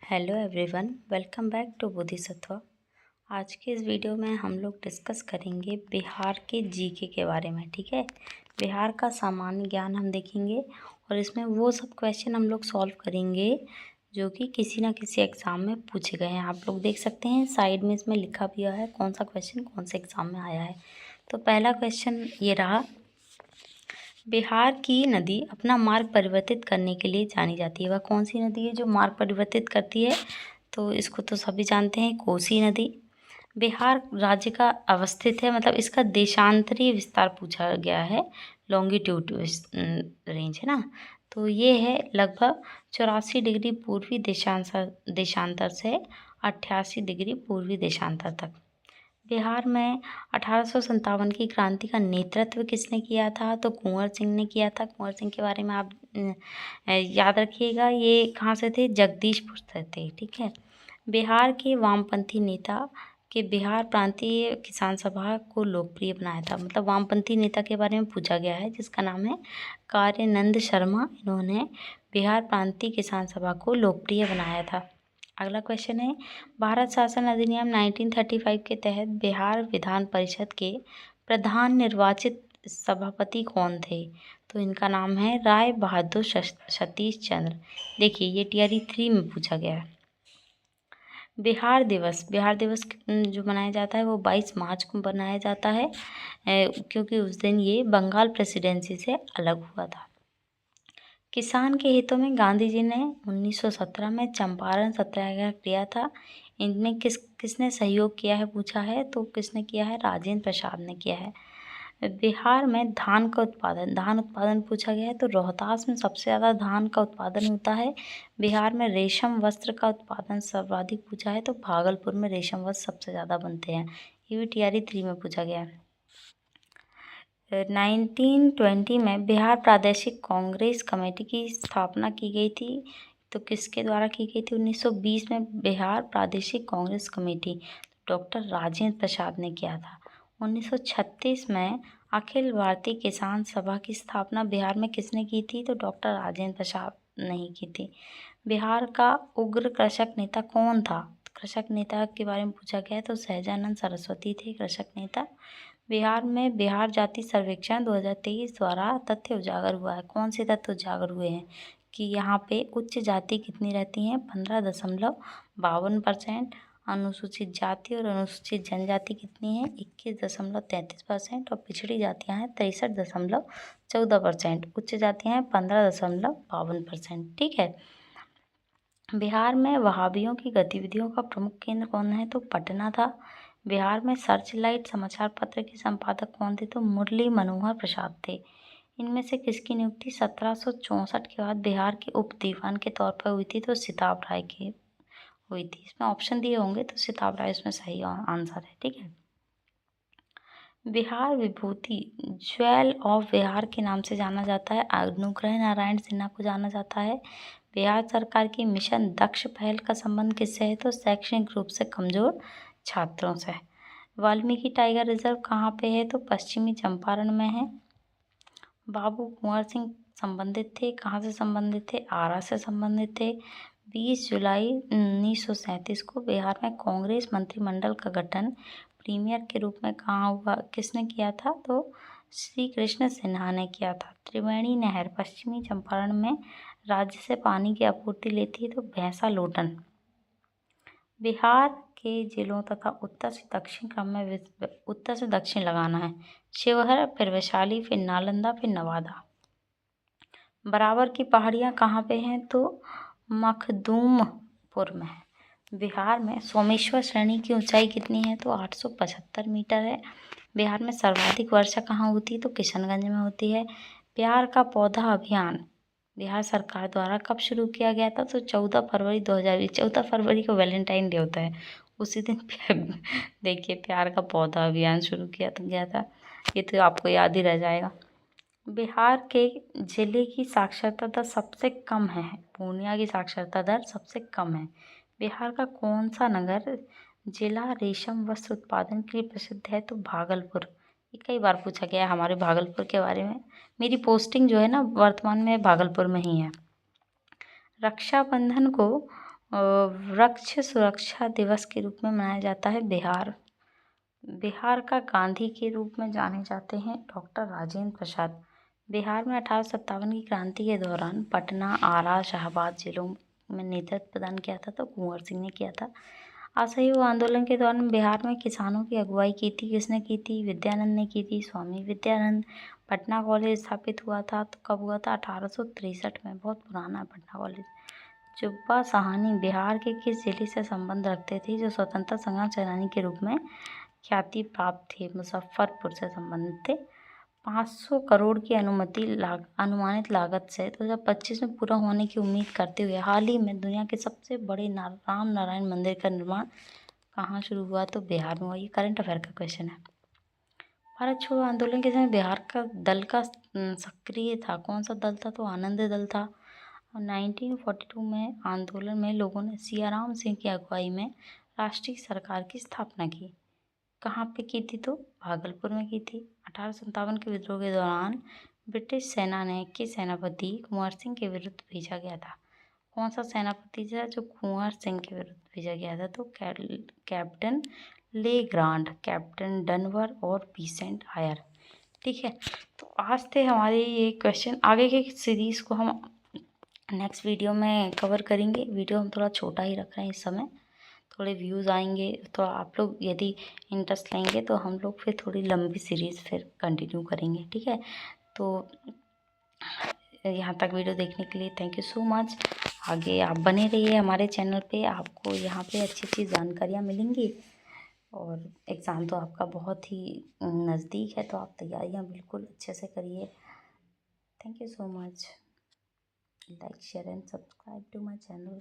Hello everyone, welcome back to Bodhisattva. आज के इस वीडियो में हम लोग डिस्कस करेंगे बिहार के जीके के बारे में। ठीक है, बिहार का सामान्य ज्ञान हम देखेंगे और इसमें वो सब क्वेश्चन हम लोग सॉल्व करेंगे जो कि किसी ना किसी एग्ज़ाम में पूछे गए हैं। आप लोग देख सकते हैं साइड में इसमें लिखा भी हुआ है कौन सा क्वेश्चन कौन से एग्ज़ाम में आया है। तो पहला क्वेश्चन ये रहा, बिहार की नदी अपना मार्ग परिवर्तित करने के लिए जानी जाती है। वह कौन सी नदी है जो मार्ग परिवर्तित करती है? तो इसको तो सभी जानते हैं, कोसी नदी। बिहार राज्य का अवस्थित है, मतलब इसका देशांतरीय विस्तार पूछा गया है, लॉन्गिट्यूड रेंज है ना। तो ये है लगभग 84 डिग्री पूर्वी देशांतर से 88 डिग्री पूर्वी देशांतर तक। बिहार में 1857 की क्रांति का नेतृत्व किसने किया था? तो कुंवर सिंह ने किया था। कुंवर सिंह के बारे में आप याद रखिएगा, ये कहाँ से थे? जगदीशपुर से थे। ठीक है, बिहार के वामपंथी नेता के बिहार प्रांतीय किसान सभा को लोकप्रिय बनाया था। मतलब वामपंथी नेता के बारे में पूछा गया है जिसका नाम है कार्यानंद शर्मा। इन्होंने बिहार प्रांतीय किसान सभा को लोकप्रिय बनाया था। अगला क्वेश्चन है, भारत शासन अधिनियम 1935 के तहत बिहार विधान परिषद के प्रधान निर्वाचित सभापति कौन थे? तो इनका नाम है राय बहादुर सतीश चंद्र। देखिए ये टियरी 3 में पूछा गया है। बिहार दिवस जो मनाया जाता है वो 22 मार्च को मनाया जाता है, क्योंकि उस दिन ये बंगाल प्रेसिडेंसी से अलग हुआ था। किसान के हितों में गांधी जी ने 1917 में चंपारण सत्याग्रह किया था। इनमें किसने सहयोग किया है पूछा है, तो किसने किया है? राजेंद्र प्रसाद ने किया है। बिहार में धान उत्पादन पूछा गया है, तो रोहतास में सबसे ज़्यादा धान का उत्पादन होता है। बिहार में रेशम वस्त्र का उत्पादन सर्वाधिक पूछा है, तो भागलपुर में रेशम वस्त्र सबसे ज़्यादा बनते हैं। ये भी टियरी 3 में पूछा गया है। 1920 में बिहार प्रादेशिक कांग्रेस कमेटी की स्थापना की गई थी। तो किसके द्वारा की गई थी? 1920 में बिहार प्रादेशिक कांग्रेस कमेटी डॉक्टर राजेंद्र प्रसाद ने किया था। 1936 में अखिल भारतीय किसान सभा की स्थापना बिहार में किसने की थी? तो डॉक्टर राजेंद्र प्रसाद ने की थी। बिहार का उग्र कृषक नेता कौन था? कृषक नेता के बारे में पूछा गया है, तो सहजानंद सरस्वती थे कृषक नेता। बिहार में बिहार जाति सर्वेक्षण 2023 द्वारा तथ्य उजागर हुआ है। कौन से तथ्य उजागर हुए हैं? कि यहाँ पे उच्च जाति कितनी रहती हैं? 15.52%। अनुसूचित जाति और अनुसूचित जनजाति कितनी है? 21.33%। और पिछड़ी जातियाँ हैं 63.14%। उच्च जातियाँ हैं 15.52%। ठीक है, बिहार में वहाबियों की गतिविधियों का प्रमुख केंद्र कौन है? तो पटना था। बिहार में सर्चलाइट समाचार पत्र के संपादक कौन थे? तो मुरली मनोहर प्रसाद थे। इनमें से किसकी नियुक्ति 1764 के बाद बिहार के उप दीवान के तौर पर हुई थी? तो सिताब राय की हुई थी। इसमें ऑप्शन दिए होंगे तो सिताब राय इसमें सही आंसर है। ठीक है, बिहार विभूति ज्वेल ऑफ बिहार के नाम से जाना जाता है। अनुग्रह नारायण सिन्हा को जाना जाता है। बिहार सरकार की मिशन दक्ष पहल का संबंध किससे है? तो शैक्षणिक रूप से कमजोर छात्रों से। वाल्मीकि टाइगर रिजर्व कहाँ पे है? तो पश्चिमी चंपारण में है। बाबू कुंवर सिंह संबंधित थे, कहाँ से संबंधित थे? आरा से संबंधित थे। 20 जुलाई 1937 को बिहार में कांग्रेस मंत्रिमंडल का गठन प्रीमियर के रूप में कहाँ हुआ? किसने किया था? तो श्री कृष्ण सिन्हा ने किया था। त्रिवेणी नहर पश्चिमी चंपारण में राज्य से पानी की आपूर्ति लेती है, तो भैंसा लोटन। बिहार के जिलों तथा उत्तर से दक्षिण क्रम में उत्तर से दक्षिण लगाना है। शिवहर, फिर वैशाली, फिर नालंदा, फिर नवादा। बराबर की पहाड़ियाँ कहाँ पे हैं? तो मखदूमपुर में है। बिहार में सोमेश्वर श्रेणी की ऊंचाई कितनी है? तो 875 मीटर है। बिहार में सर्वाधिक वर्षा कहाँ होती है? तो किशनगंज में होती है। प्यार का पौधा अभियान बिहार सरकार द्वारा कब शुरू किया गया था? तो 14 फरवरी 2020। 14 फरवरी को वैलेंटाइन डे होता है, उसी दिन देखिए प्यार का पौधा अभियान शुरू किया गया था। ये तो आपको याद ही रह जाएगा। बिहार के जिले की साक्षरता दर सबसे कम है। पूर्णिया की साक्षरता दर सबसे कम है। बिहार का कौन सा नगर जिला रेशम वस्त्र उत्पादन के लिए प्रसिद्ध है? तो भागलपुर। ये कई बार पूछा गया है हमारे भागलपुर के बारे में। मेरी पोस्टिंग जो है ना वर्तमान में भागलपुर में ही है। रक्षाबंधन को वृक्ष सुरक्षा दिवस के रूप में मनाया जाता है। बिहार का गांधी के रूप में जाने जाते हैं डॉक्टर राजेंद्र प्रसाद। बिहार में 1857 की क्रांति के दौरान पटना, आरा, शाहाबाद जिलों में नेतृत्व प्रदान किया था तो कुंवर सिंह ने किया था। असहयोग आंदोलन के दौरान बिहार में किसानों की अगुवाई की थी। किसने की थी? विद्यानंद ने की थी, स्वामी विद्यानंद। पटना कॉलेज स्थापित हुआ था तो कब हुआ था? 1863 में। बहुत पुराना है पटना कॉलेज। जुब्बा साहनी बिहार के किस जिले से संबंध रखते थे जो स्वतंत्रता संग्राम सेनानी के रूप में ख्याति प्राप्त थे? मुजफ्फरपुर से संबंधित थे। 500 करोड़ की अनुमानित लागत से 2025 में पूरा होने की उम्मीद करते हुए हाल ही में दुनिया के सबसे बड़े राम नारायण मंदिर का निर्माण कहाँ शुरू हुआ? तो बिहार में हुआ। ये करंट अफेयर का क्वेश्चन है। भारत छोड़ो आंदोलन के समय बिहार का दल का सक्रिय था। कौन सा दल था? तो आनंद दल था। 1942 में आंदोलन में लोगों ने सियाराम सिंह की अगुवाई में राष्ट्रीय सरकार की स्थापना की। कहाँ पे की थी? तो भागलपुर में की थी। 1857 के विद्रोह के दौरान ब्रिटिश सेना ने किस सेनापति कुंवर सिंह के विरुद्ध भेजा गया था? कौन सा सेनापति था जो कुंवर सिंह के विरुद्ध भेजा गया था? तो कैप्टन लेग्रांड, कैप्टन डनवर और पीसेंट आयर। ठीक है, तो आज थे हमारे ये क्वेश्चन। आगे के सीरीज़ को हम नेक्स्ट वीडियो में कवर करेंगे। वीडियो हम थोड़ा छोटा ही रख रहे हैं इस समय, थोड़े व्यूज़ आएंगे तो आप लोग यदि इंटरेस्ट लेंगे तो हम लोग फिर थोड़ी लंबी सीरीज़ फिर कंटिन्यू करेंगे। ठीक है, तो यहाँ तक वीडियो देखने के लिए थैंक यू सो मच। आगे आप बने रहिए हमारे चैनल पे, आपको यहाँ पे अच्छी अच्छी जानकारियाँ मिलेंगी। और एग्ज़ाम तो आपका बहुत ही नज़दीक है तो आप तैयारियाँ बिल्कुल अच्छे से करिए। Thank you so much. Like, share and subscribe to my channel.